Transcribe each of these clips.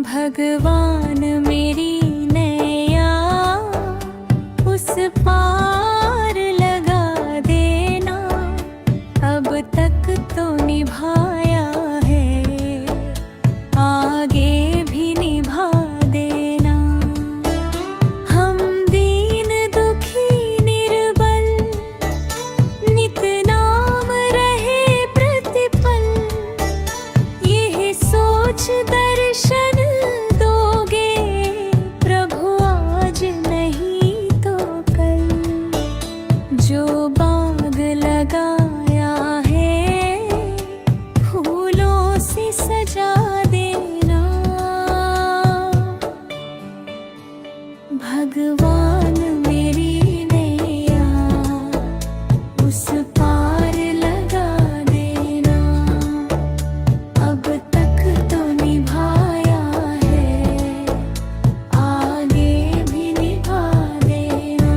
भगवान मेरी नैया उस पार लगा देना। अब तक तो निभाया है, आगे भी निभा देना। हम दीन दुखी निर्बल नित नाम रहे प्रतिपल। यह सोच दर्शन दोगे प्रभु आज नहीं तो कल। जो बाग लगाया है फूलों से सजा देना। भगवान मेरी नैया उस पार लगा देना। अब तक तो निभाया है, आगे भी निभा देना।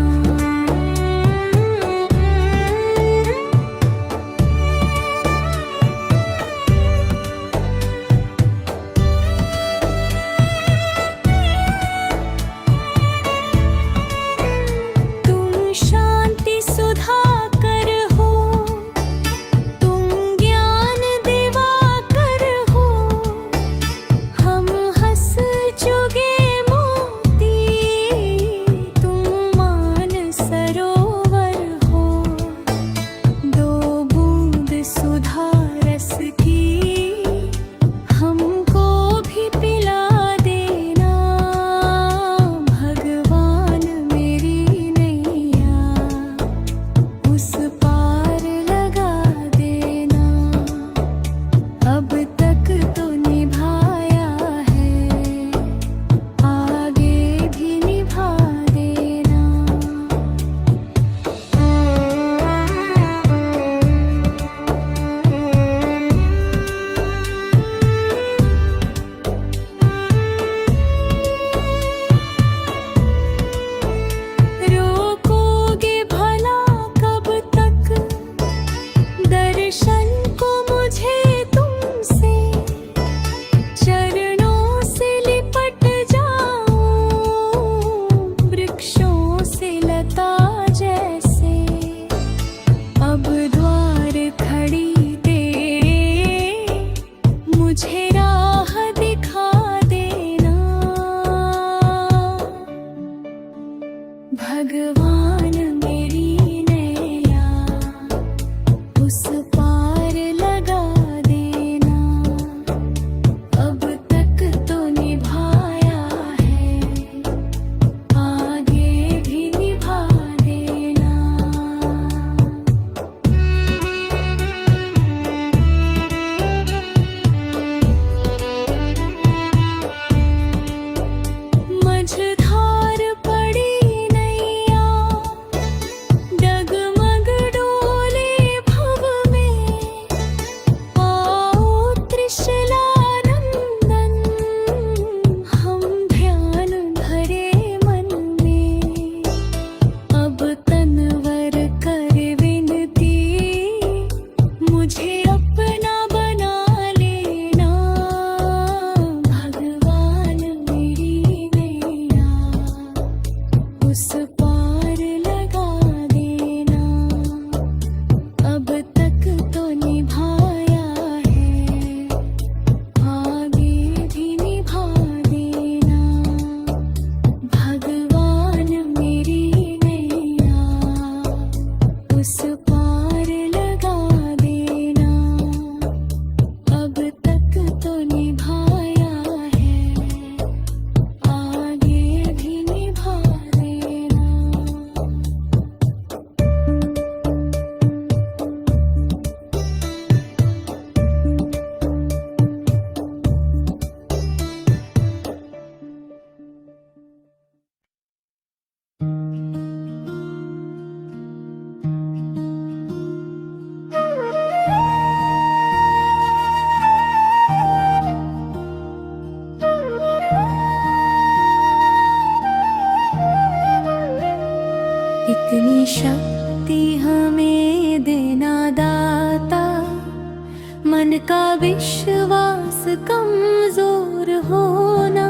मन का विश्वास कमजोर होना।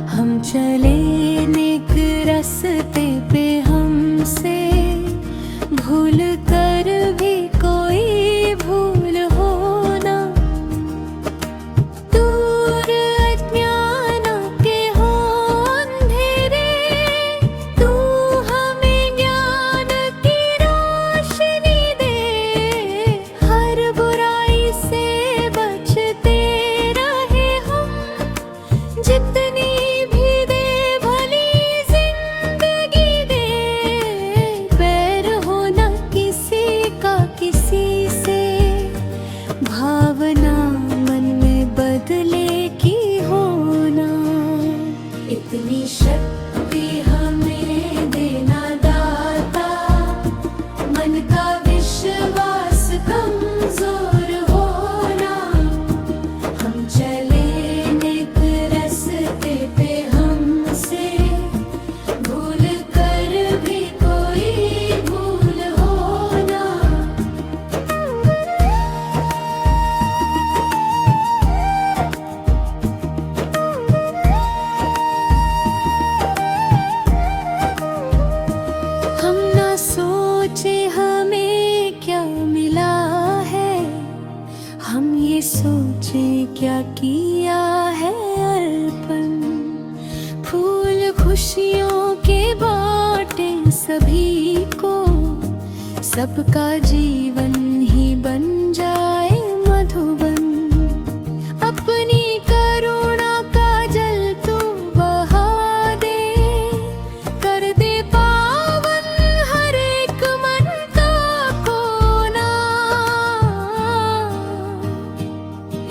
हम चले नेक रास्ते पे, हमसे भूल कर भी कोई भूल होना। दूर अज्ञानों के हो अंधेरे, तू हमें ज्ञान की रोशनी दे। हर बुराई से बचते रहे हम, जितनी भी दे भली जिंदगी दे। बैर होना किसी का किसी से, भावना मन में बदले की होना। इतनी शक्ति हमें देना दाता, मन का विश्वास कमजोर होना। हम चले नेक रास्ते पे, हमसे भूल कर भी कोई भूल होना। हम ना सोचे हमें क्या मिला है, हम ये सोचे क्या किया है अर्पण। फूल खुशियों के बाटे सभी को, सबका जीवन ही बन जाए मधुबन। अपनी करुणा का जल तू बहा दे, कर दे पावन हर एक मन का कोना।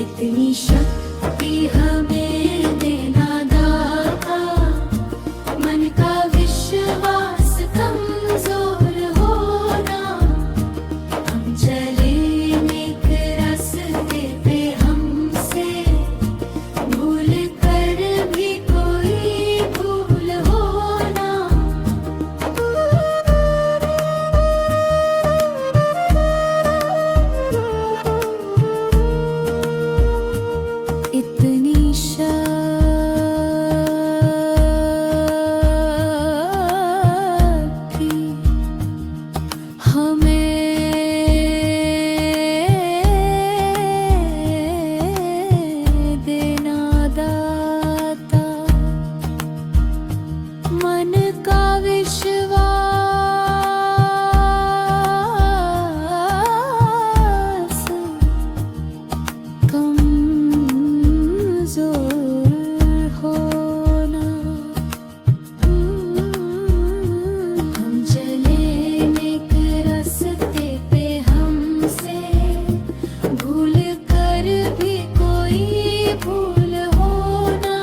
इतनी शक्ति हमें देना दाता, मन का विश्वास कमजोर होना। हम चले नेक रास्ते पे, हमसे भूल कर भी कोई भूल होना। इतनी शक्ति हमें देना दाता, मन का विश्वास कमजोर होना। हम चले नेक रास्ते पे, हमसे भूल कर भी कोई भूल होना।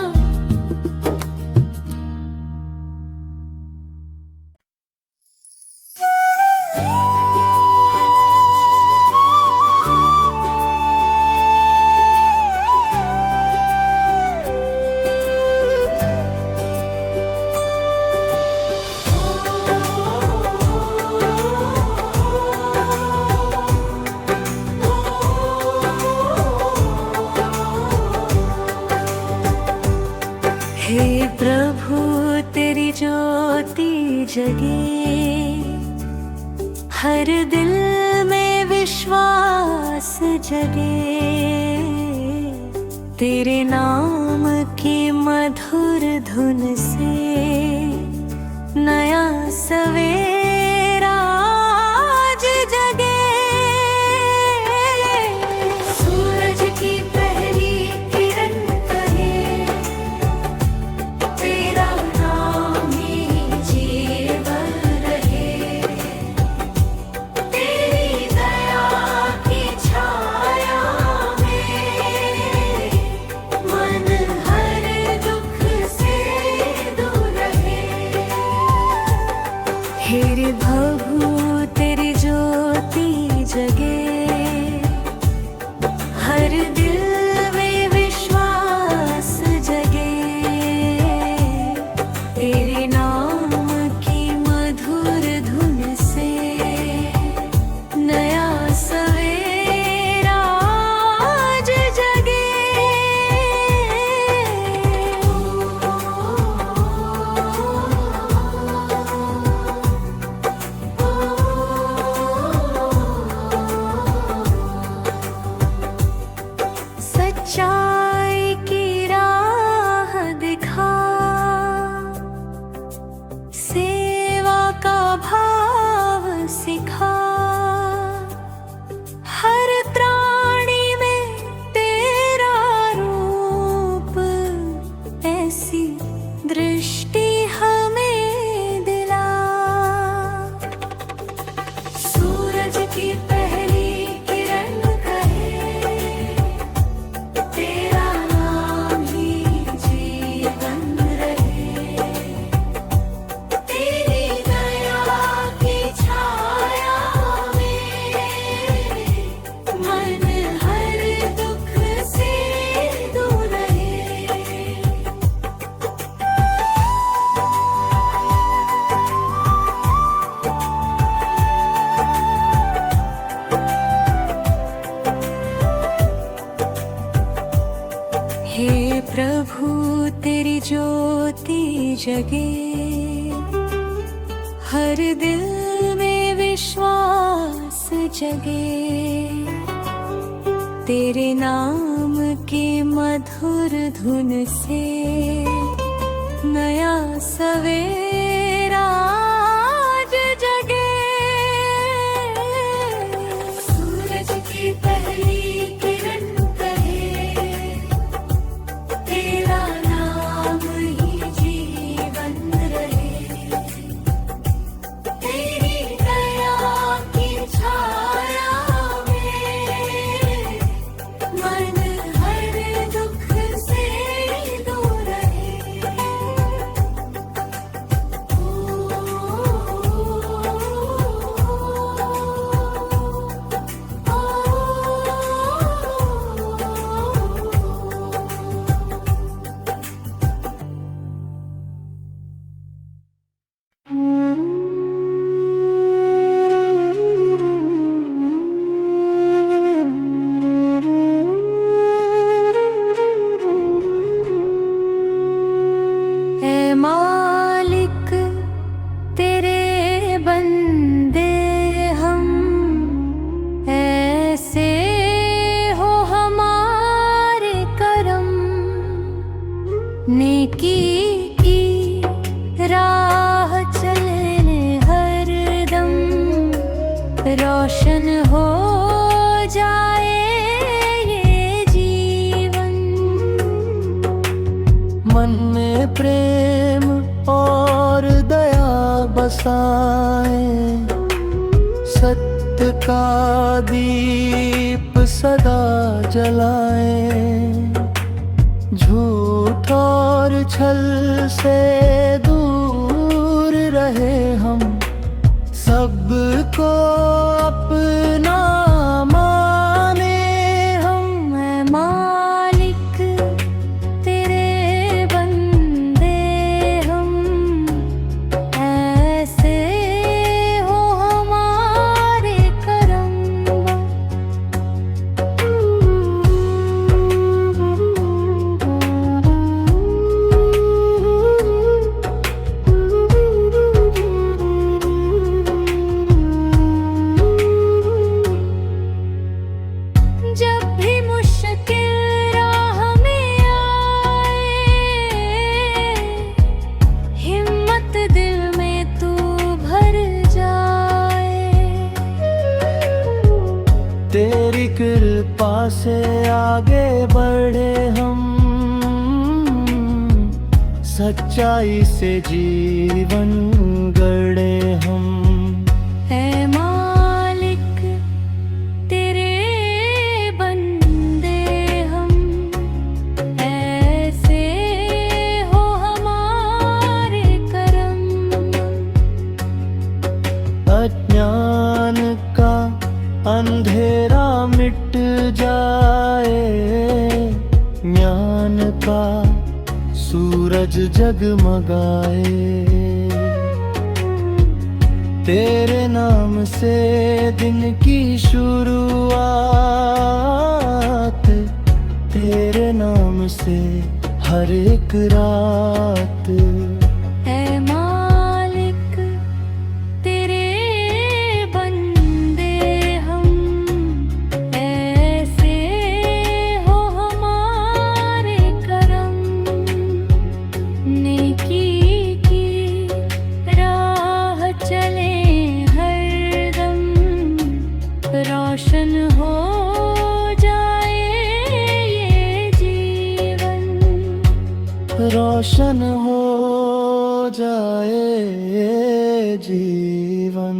हे प्रभु तेरी ज्योति जगे, हर दिल में विश्वास जगे। तेरे नाम की मधुर धुन से नया सवेरा आज जगे। सूरज की पहली किरण कहे, तेरा नाम ही जीवन रहे। तेरी दया की छाया में मन हर दुख से दूर रहे। हे हे प्रभु तेरी ज्योति जगे, हर दिल में विश्वास जगे। तेरे नाम की मधुर धुन से नया सवेरा आज जगे। सूरज की पहली किरण कहे, तेरा नाम ही जीवन रहे। तेरी दया की छाया में मन हर दुख से दूर रहे। ऐ मालिक तेरे बंदे हम, ऐसे हो हमारे करम। नेकी की राह चले हर दम, रोशन हो जाए ये जीवन। मन में प्रेम और दया बसाए, सत्य का दीप सदा जलाए। झूठ और छल से दूर रहे हम, सबको अपना माने हम। ऐ मालिक तेरे बंदे हम, ऐसे हो हमारे करम। जब भी मुश्किल राह में आए, हिम्मत दिल में तू भर जाए। तेरी कृपा से आगे बढ़े हम, सच्चाई से जीवन गढ़े हम। ऐ मालिक तेरे बंदे हम, ऐसे हो हमारे करम। अज्ञान का अंधेरा मिट जाए, ज्ञान का सूरज जगमगाए। तेरे नाम से दिन की शुरुआत, तेरे नाम से हर एक रात। ऐ मालिक तेरे बंदे हम, ऐसे हो हमारे करम। नेकी की राह चले हर दम, रोशन हो जाए ये जीवन। रोशन हो जाए ये जीवन।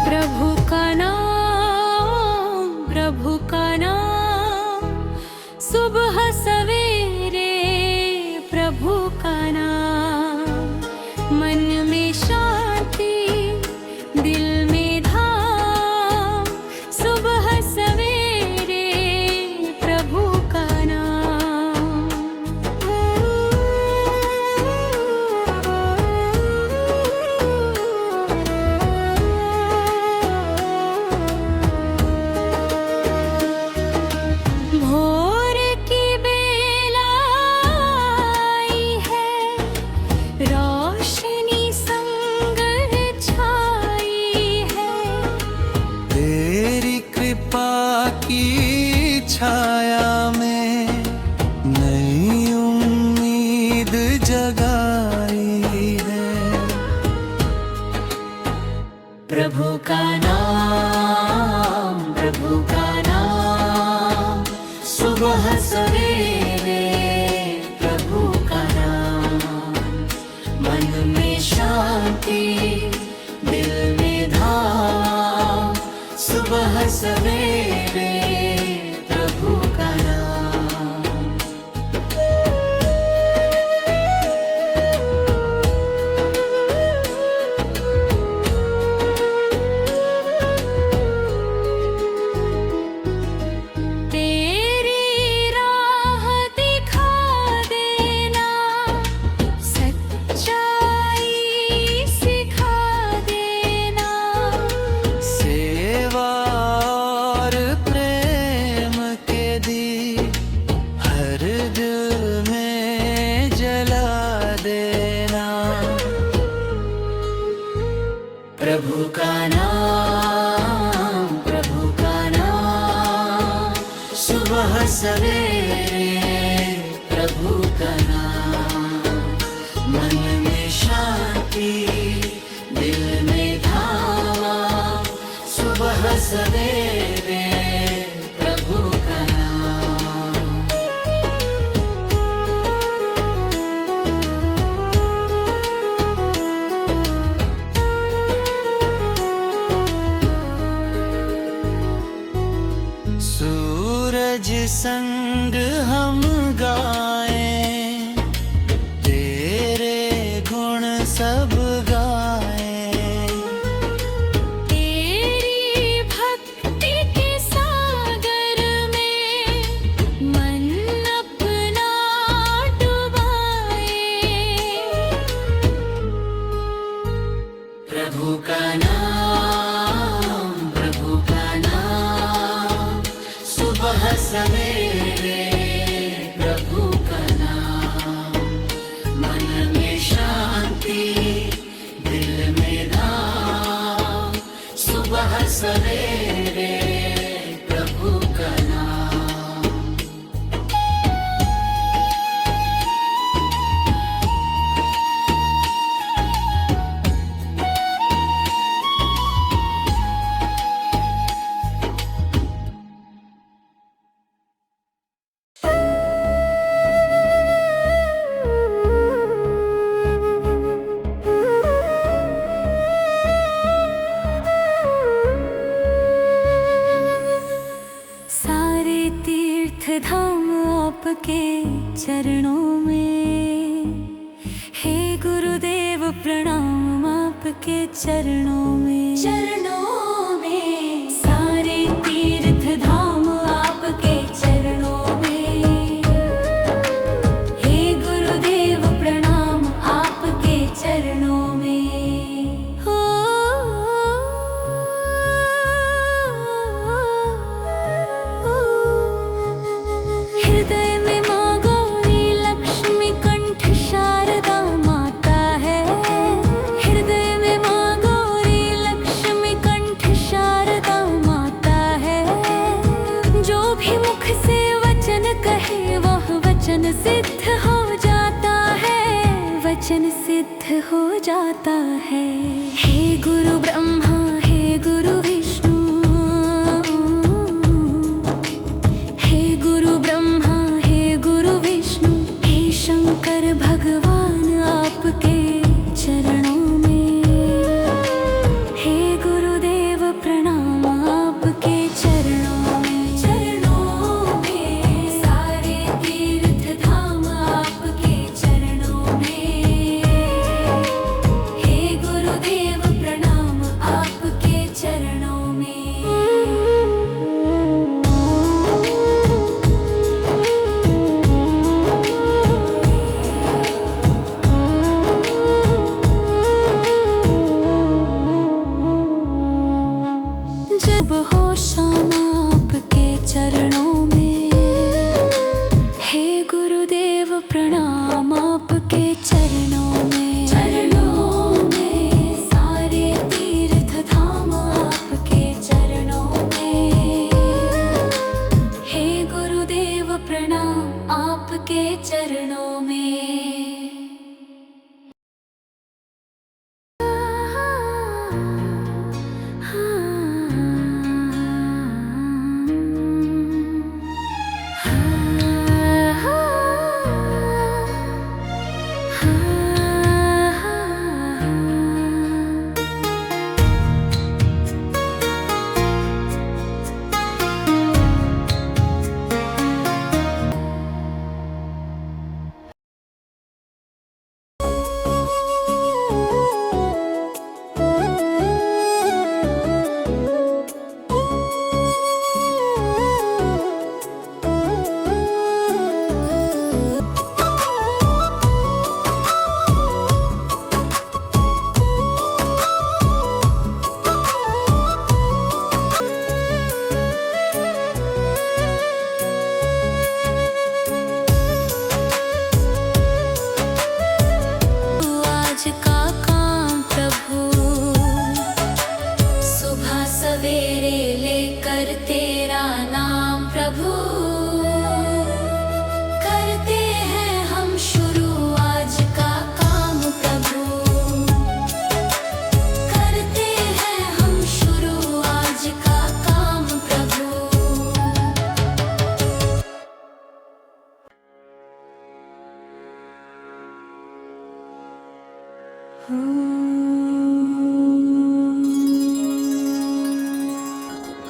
प्रभु का नाम प्रभु जगाई है। प्रभु का नाम, प्रभु का नाम, सुबह सवेरे प्रभु का नाम, मन में शांति दिल में धाम, सुबह सवेरे प्रभु का नाम। तेरी राह दिखा देना, सच्चाई सिखा देना, सेवा और प्रेम के दीप हर दिल में जला देना। प्रभु का नाम, प्रभु का नाम, सुबह सवेरे प्रभु का नाम, मन में शांति दिल में धाम, सुबह सवेरे प्रभु का नाम। सूरज संग हम गाएं, तेरे गुण सब गाएं। तेरी भक्ति के सागर में मन अपना डुबाए। प्रभु का नाम, प्रभु का नाम, सुबह सवेरे प्रभु का नाम, मन में शांति दिल में धाम, सुबह सवेरे प्रभु का नाम। सारे तीर्थ धाम आपके चरणों में, हे गुरुदेव प्रणाम आपके चरणों में, चरणों में। सारे तीर्थ धाम आपके चरणों में, हे गुरुदेव प्रणाम आपके चरणों में। हो हृदय में माँ गौरी लक्ष्मी कंठ शारदा माता है। हृदय में माँ गौरी लक्ष्मी कंठ शारदा माता है। जो भी मुख से वचन कहे वह वचन सिद्ध हो जाता है, वचन सिद्ध हो जाता है। हे गुरु ब्रह्मा, हे गुरु विष्णु, हे गुरु ब्रह्मा, हे गुरु विष्णु, हे शंकर भगवान आपके चरणों में, हे गुरुदेव प्रणाम आपके चरणों में, चरणों में। सारे तीर्थ धाम आपके चरणों में, हे गुरुदेव प्रणाम आपके चरणों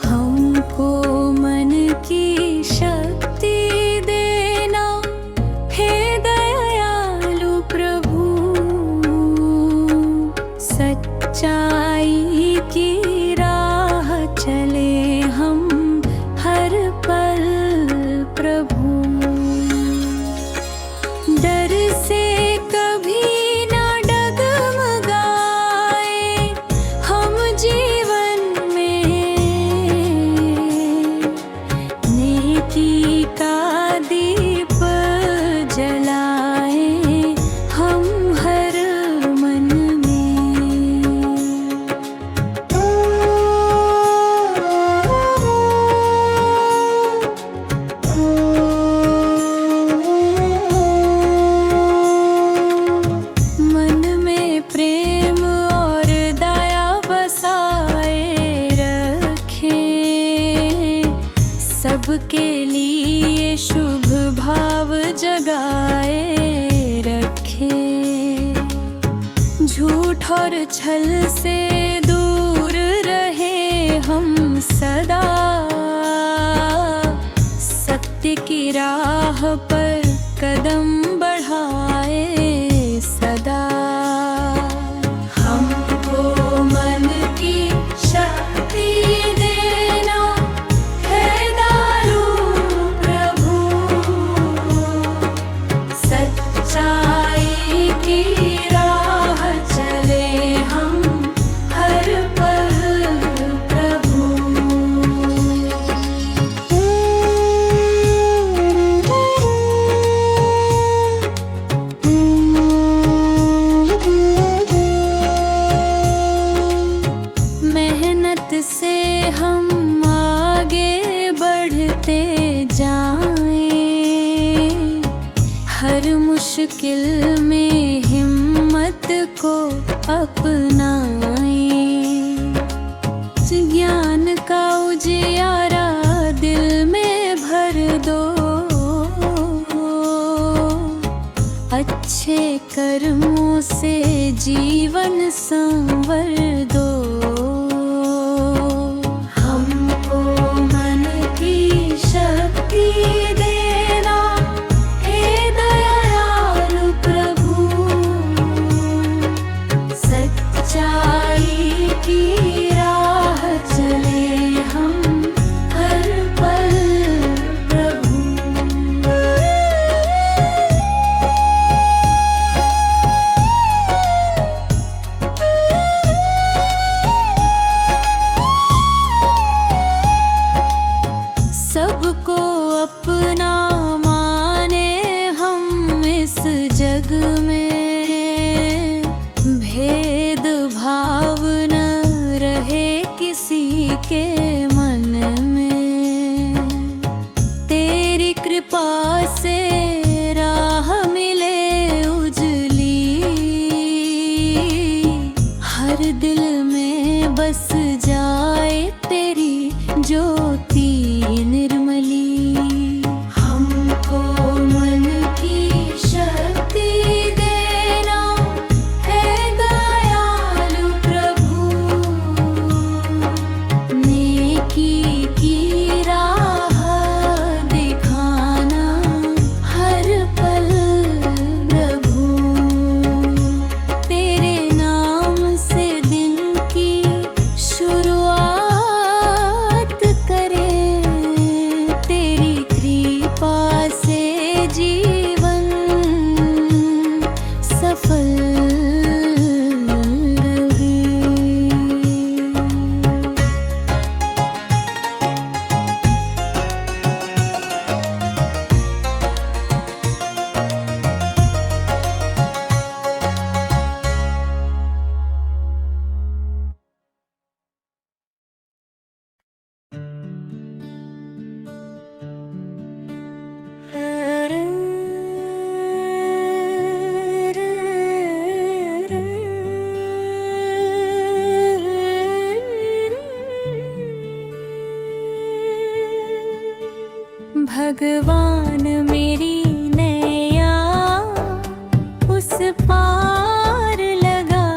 हमको मन की शक्ति देना हे दयालु प्रभु, सच्चाई की राह चले हम हर पल प्रभु। डर से कभी ना डगमगाए हम जीवन में, नेकी का दीप जलाए हम हर मन मन में प्रेम और दया बसाए रखें, सबके लिए शुभ भाव जगाए रखें। झूठ और छल से दूर रहे हम सदा, सत्य की राह पर कदम बढ़ाए सदा। हमको मन की शक्ति देना हे दयालु प्रभु, सच्चाई की राह चले हम हर पल प्रभु। मेहनत से हम आगे बढ़ते जाएं, हर मुश्किल में हिम्मत को अपनाएं। ज्ञान का उजियारा दिल में भर दो, अच्छे कर्मों से जीवन संवर दो। हमको मन की शक्ति देना हे दयालु प्रभु, सच्चाई की राह चले हम हर पल प्रभु। सबको अपना माने हम इस जग में, भेद भाव न रहे किसी के मन में। तेरी कृपा से राह मिले उजली, हर दिल में बस जाए तेरी ज्योति निर्मली। हमको मन की शक्ति देना हे दयालु प्रभु, नेकी की राह दिखाना हर पल प्रभु। तेरे नाम से दिन की शुरुआत करें, तेरी कृपा से जीवन सफल रहे। भगवान मेरी नैया उस पार लगा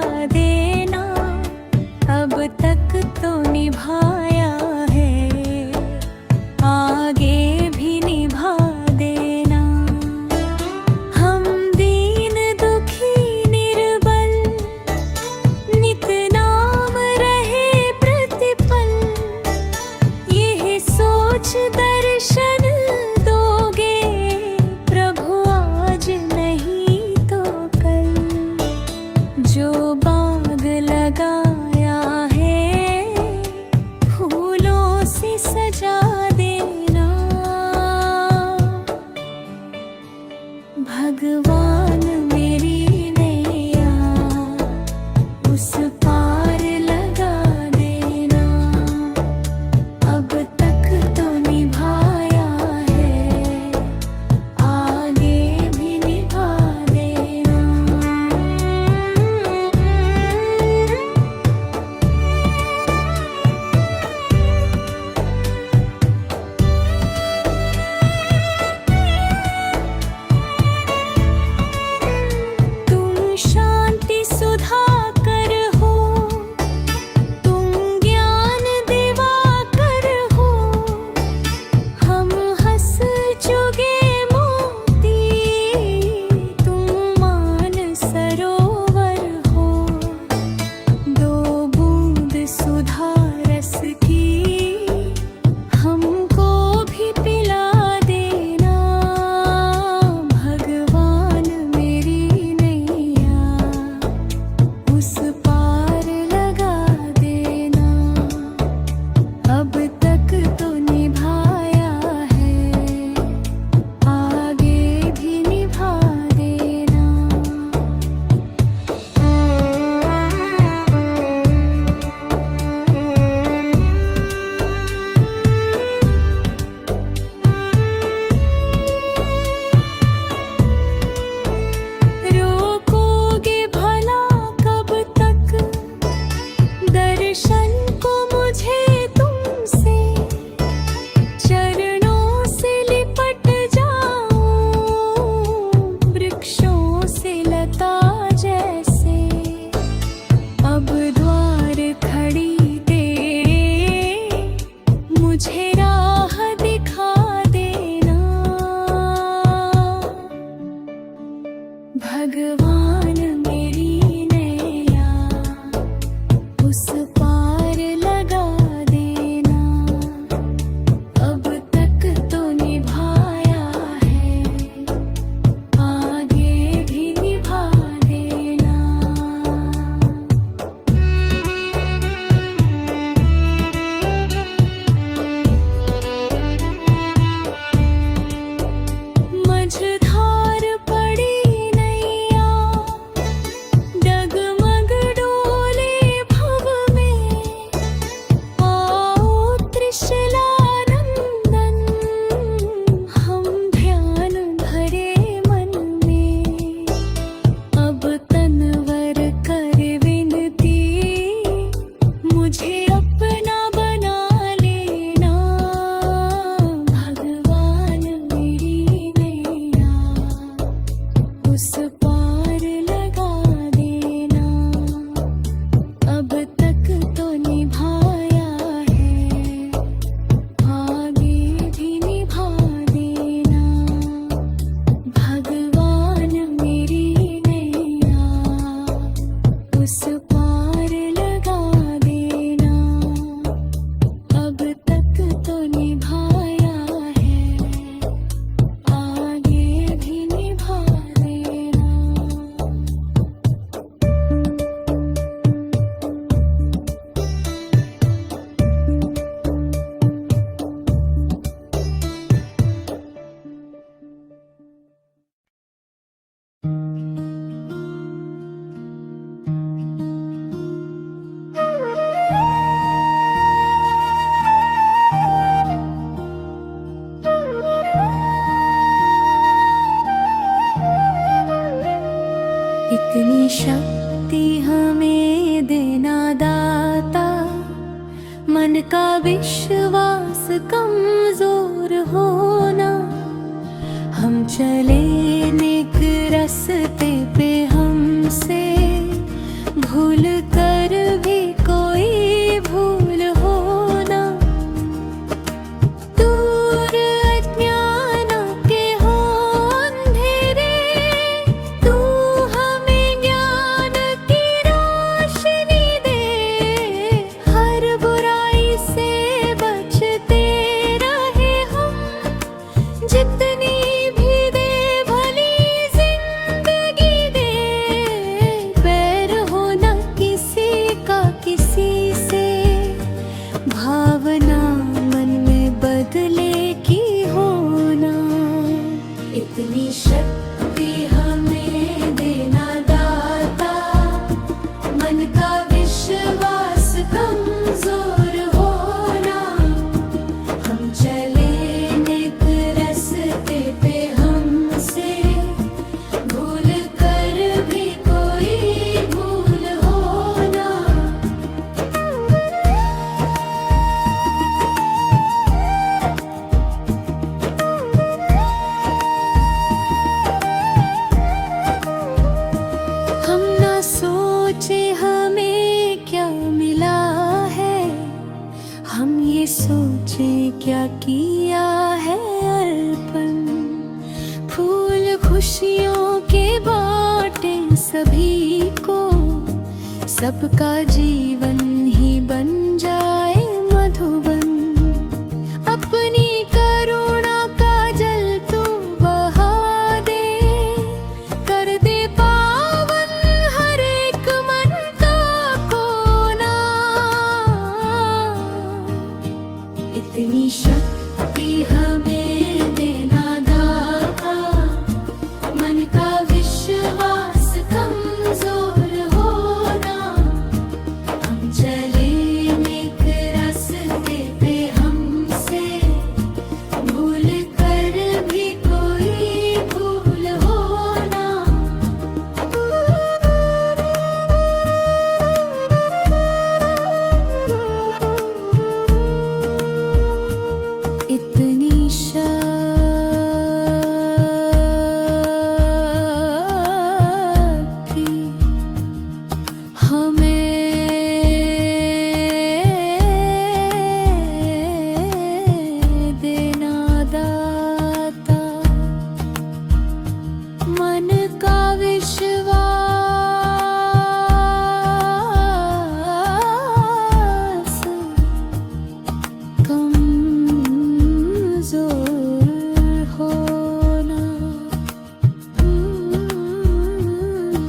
इतनी शक्ति हमें देना दाता, मन का विश्वास कमजोर होना। हम चले नेक रास्ते पे, हमसे भूल कर भी कोई भूल होना। दूर अज्ञान के हो अंधेरे, तू हमें ज्ञान की रोशनी दे। हर बुराई से बचते रहे हम, जितनी भी दे भली जिंदगी दे। बैर होना किसी का किसी से, भावना मन में बदले की होना। इतनी शक्ति हमें देना दाता, मन का विश्वास कमजोर होना। हम चले नेक रास्ते पे, हमसे भूल कर भी कोई भूल होना। हम ना सोचे हमें क्या मिला है, हम ये सोचे क्या किया है अर्पण। फूल खुशियों के बाटे सभी को, सबका जीवन ही बन जाए मधुबन। अपनी करुणा का जल तू बहा दे, कर दे पावन हर एक मन का कोना। इतनी शक्ति हमें देना दाता, मन का विश्वास कमजोर होना। हम चले नेक रास्ते पे, हमसे भूल कर भी कोई भूल होना। इतनी शक्ति हमें देना दाता, मन का विश्वास कमजोर होना।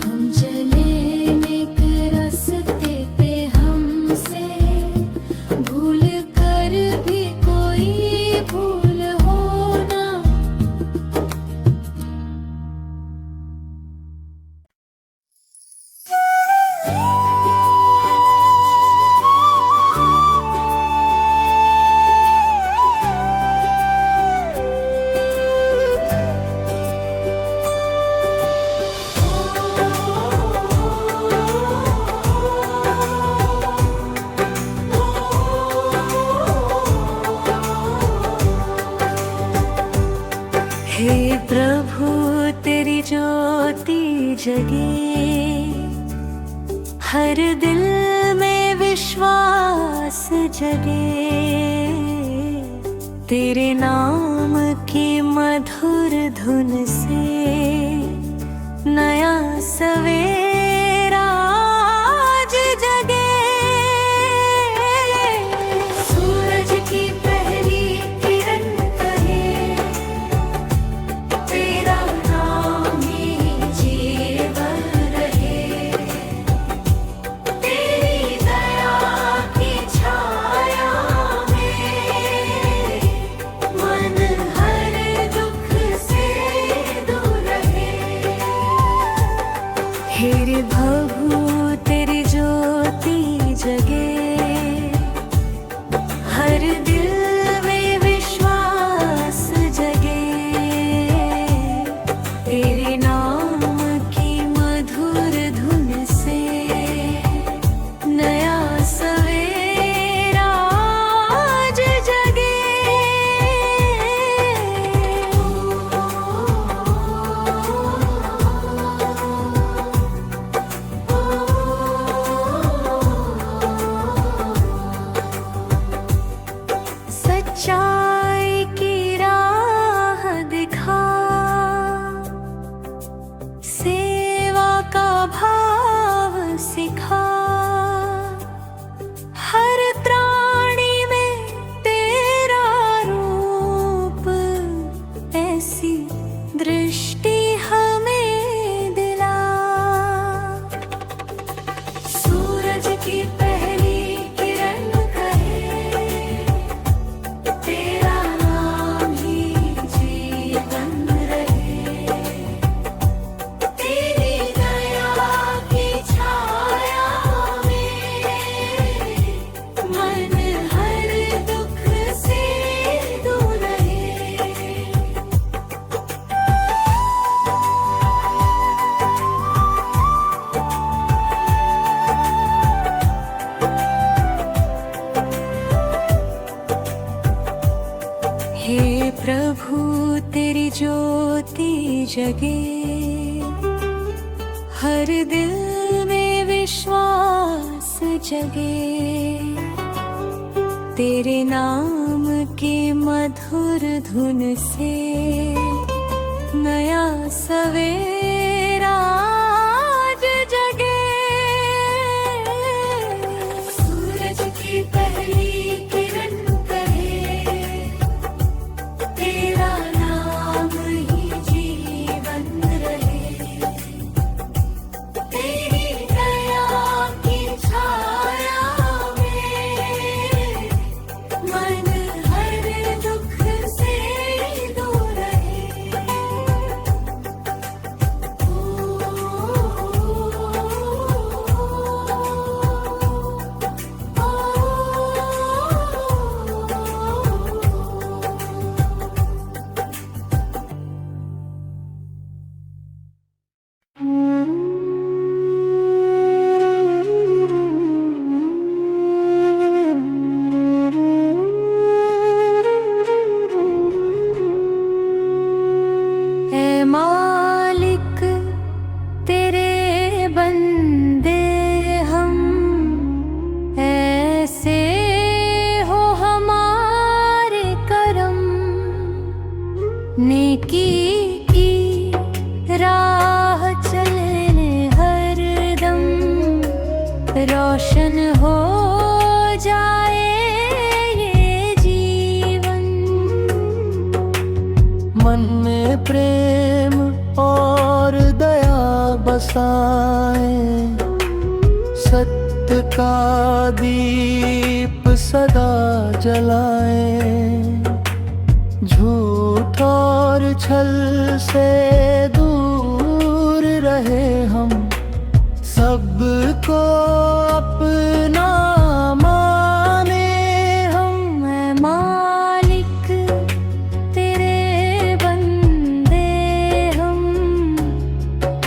हम चले नेक रास्ते पे, हमसे भूल कर भी कोई भूल होना। हे प्रभु तेरी ज्योति जगे, हर दिल में विश्वास जगे। तेरे नाम की मधुर धुन से नया सवेरा आज जगे। सूरज की पहली किरण कहे, तेरा नाम ही जीवन रहे। तेरी दया की छाया में मन हर दुख से दूर रहे। हे प्रभु तेरी ज्योति जगे, हर दिल में विश्वास जगे। तेरे नाम की मधुर धुन जगे, हर दिल में विश्वास जगे। तेरे नाम के मधुर धुन से नया सवेरा आज जगे। सूरज की पहली किरण कहे, तेरा नाम ही जीवन रहे। तेरी दया की छाया में मन हर दुख से दूर रहे। ऐ मालिक तेरे बंदे हम, ऐसे हो हमारे करम। नेकी की राह चले हर दम, रोशन हो जाए ये जीवन। मन में प्रेम और दया बसाए, सत्य का दीप सदा जलाए। झूठ और छल से दूर रहे हम, सबको अपना माने हम। ऐ मालिक तेरे बंदे हम,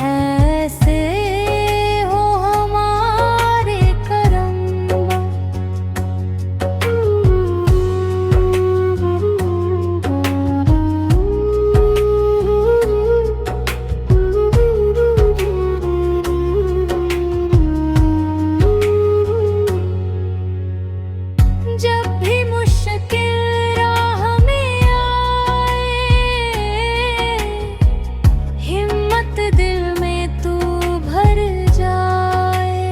ऐसे हो हमारे करम। जब भी मुश्किल राह में आए, हिम्मत दिल में तू भर जाए।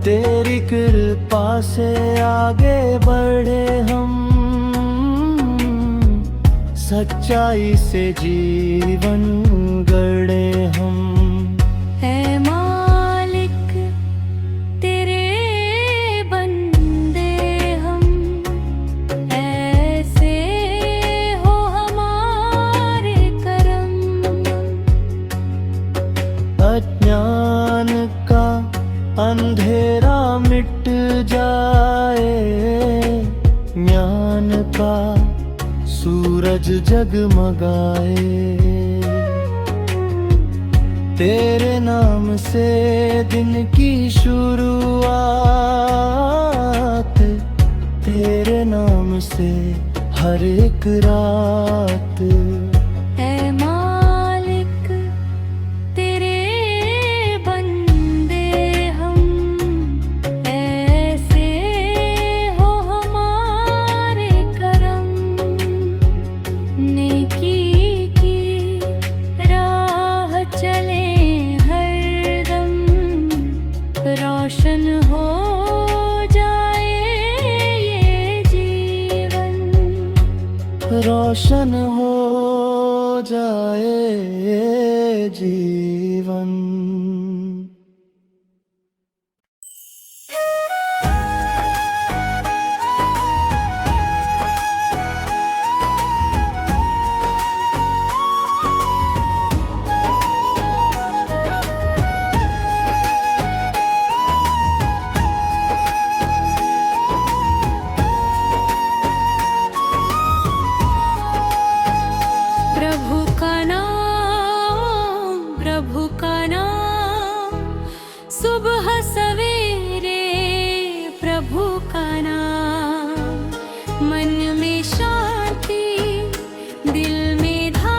तेरी कृपा से आगे बढ़े हम, सच्चाई से जीवन गढ़े हम। ऐ मालिक तेरे बंदे हम, ऐसे हो हमारे करम। अज्ञान का अंधेरा मिट जाए, ज्ञान का सूरज जगमगाए। तेरे नाम से दिन की शुरुआत, तेरे नाम से हर एक रात। ऐ मालिक तेरे बंदे हम, ऐसे हो हमारे करम। नेकी की राह चले हर दम, रोशन हो जाए ये जीवन। रोशन हो जाए ये जीवन। प्रभु का नाम, सुबह सवेरे प्रभु का नाम। मन में शांति, दिल में धाम।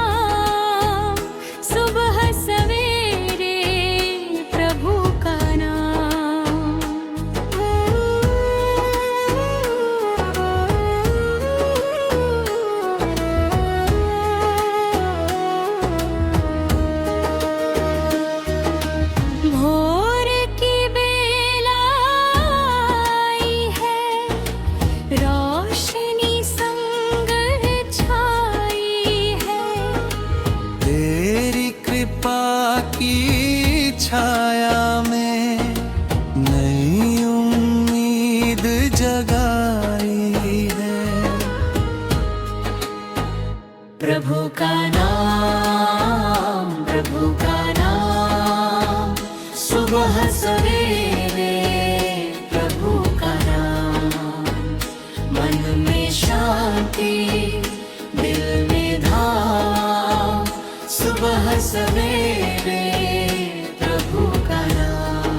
छाया में नई उम्मीद जगाई है। प्रभु का नाम, प्रभु का नाम, सुबह सवेरे प्रभु का नाम, मन में शांति दिल में धाम, सुबह सवेरे प्रभु का नाम।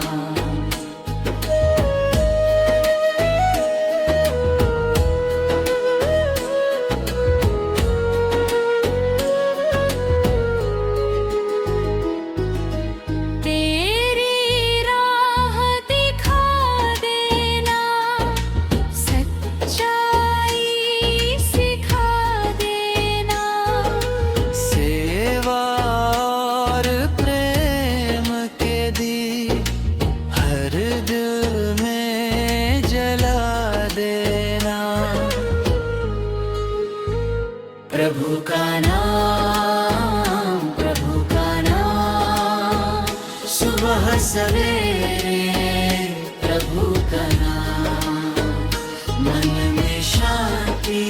तेरी राह दिखा देना, सच्चाई सिखा देना, सेवा और प्रेम के दीप हर दिल में जला देना। प्रभु का नाम, प्रभु का नाम, सुबह सवेरे प्रभु का नाम, मन में शांति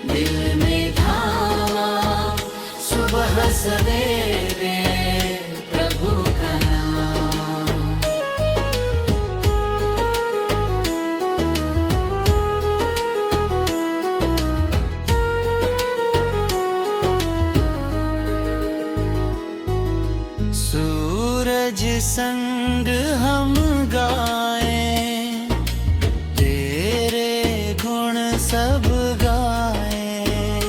दिल में धाम, सुबह सवेरे प्रभु का नाम। सूरज संग हम गाएं, तेरे गुण सब गाएं।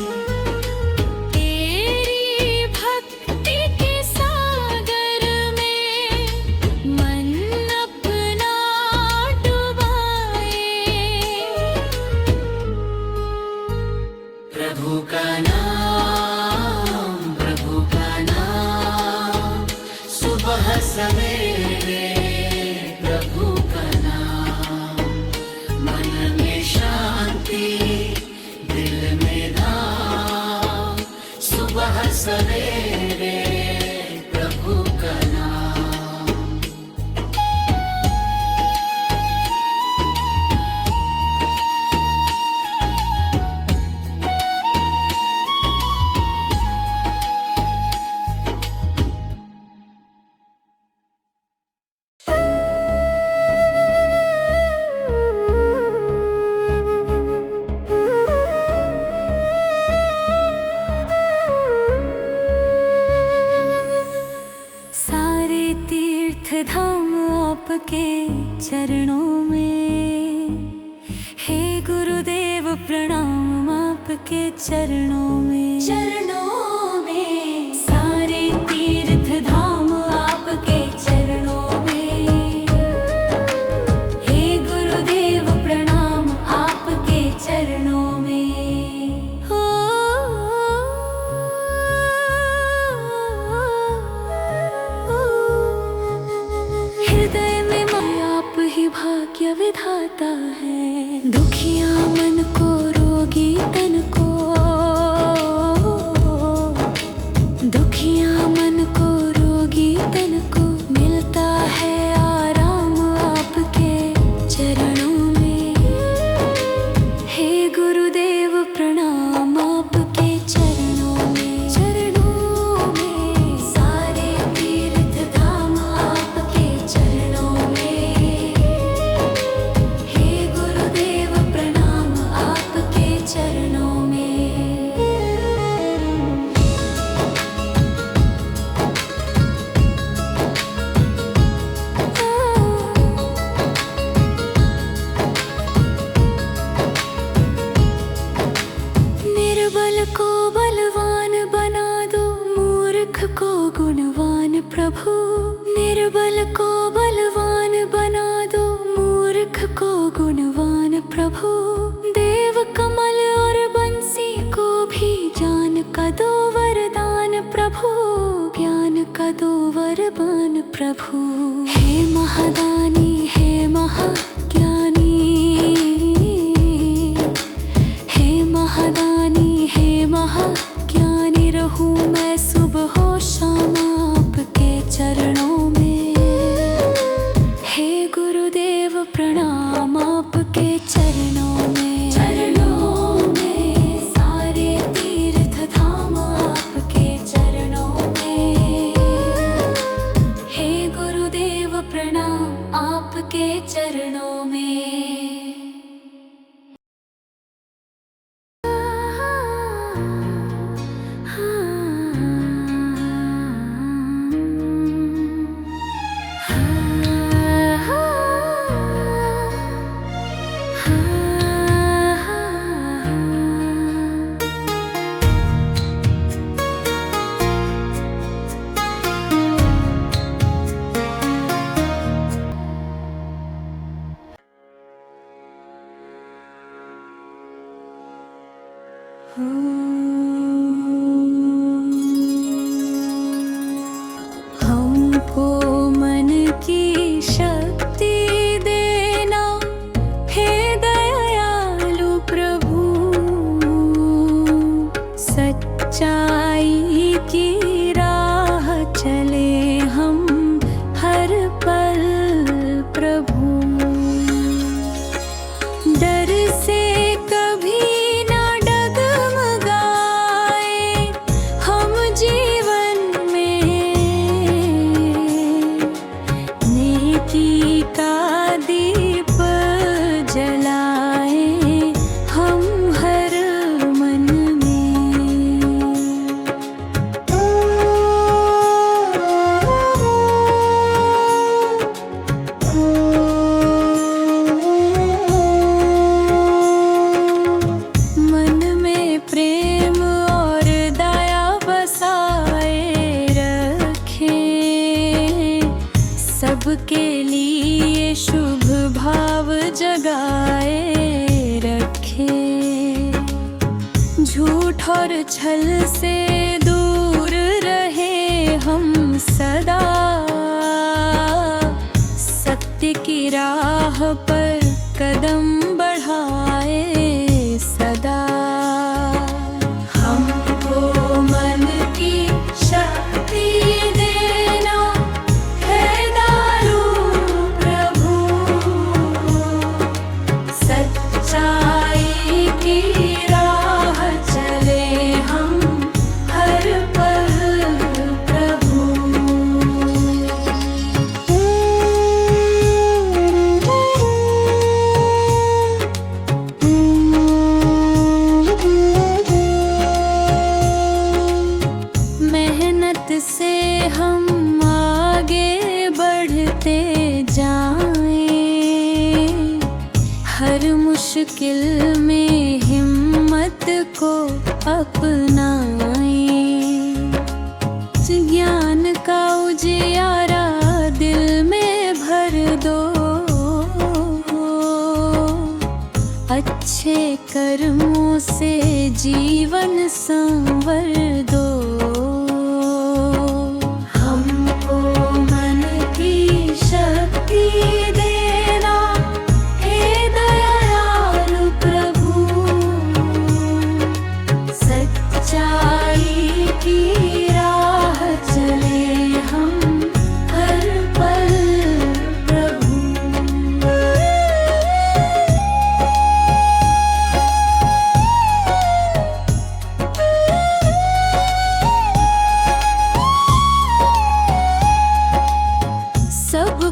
तेरी भक्ति के सागर में मन अपना डुबाए। प्रभु का नाम, प्रभु का नाम, सुबह सवेरे प्रभु का नाम, मन में शांति दिल में धाम, सुबह सवेरे प्रभु का नाम। सारे तीर्थ धाम आपके चरणों में, हे गुरुदेव प्रणाम आपके चरणों में, चरणों में। सारे तीर्थ धाम आपके चरणों में, हे गुरुदेव प्रणाम आपके चरणों में। हृदय में आप ही भाग्य विधाता है, दुखिया मन को रोगी तन को, दुखिया मन को रोगी तन को मिलता है आराम आपके चरणों में। हे गुरुदेव प्रणाम आपके चरणों में, चरणों में। सारे तीर्थ धाम आपके चरणों में, हे गुरुदेव प्रणाम आपके चरणों में। निर्बल को बलवान बना दो, मूर्ख को गुणवान प्रभु। निर्बल को बलवान बना दो, मूर्ख को गुणवान प्रभु। देव कमल और बंसी को भी ज्ञान का दो वरदान प्रभु, ज्ञान का दो वरदान प्रभु। हे महादानी, हे महाज्ञानी, हे महादानी, हे महाज्ञानी। रहूं मैं सुबह शाम आपके चरणों में। प्रणाम आपके चरणों में। हमको मन की शक्ति देना हे दयालु प्रभु, सच्चाई की राह चले हम हर पल प्रभु। डर से कभी ना डगमगाए हम जीवन में, नेकी का दीप जलाए हम हर मन में प्रेम और दया बसाए रखें, सबके लिए शुभ भाव जगाए रखें। झूठ और छल से दूर रहे हम सदा, सत्य की राह पर कदम बढ़ाए सदा। हमको मन की शक्ति देना है दयालु प्रभु, सच्चाई की राह चले हम हर पल प्रभु। मेहनत से हम आगे बढ़ते जाएं, हर मुश्किल में हिम्मत को अपनाएं। ज्ञान का उजियारा दिल में भर दो, अच्छे कर्मों से जीवन संवर दो। हमको मन की शक्ति देना हे दयालु प्रभु, सच्चाई की राह चले हम हर पल प्रभु। सब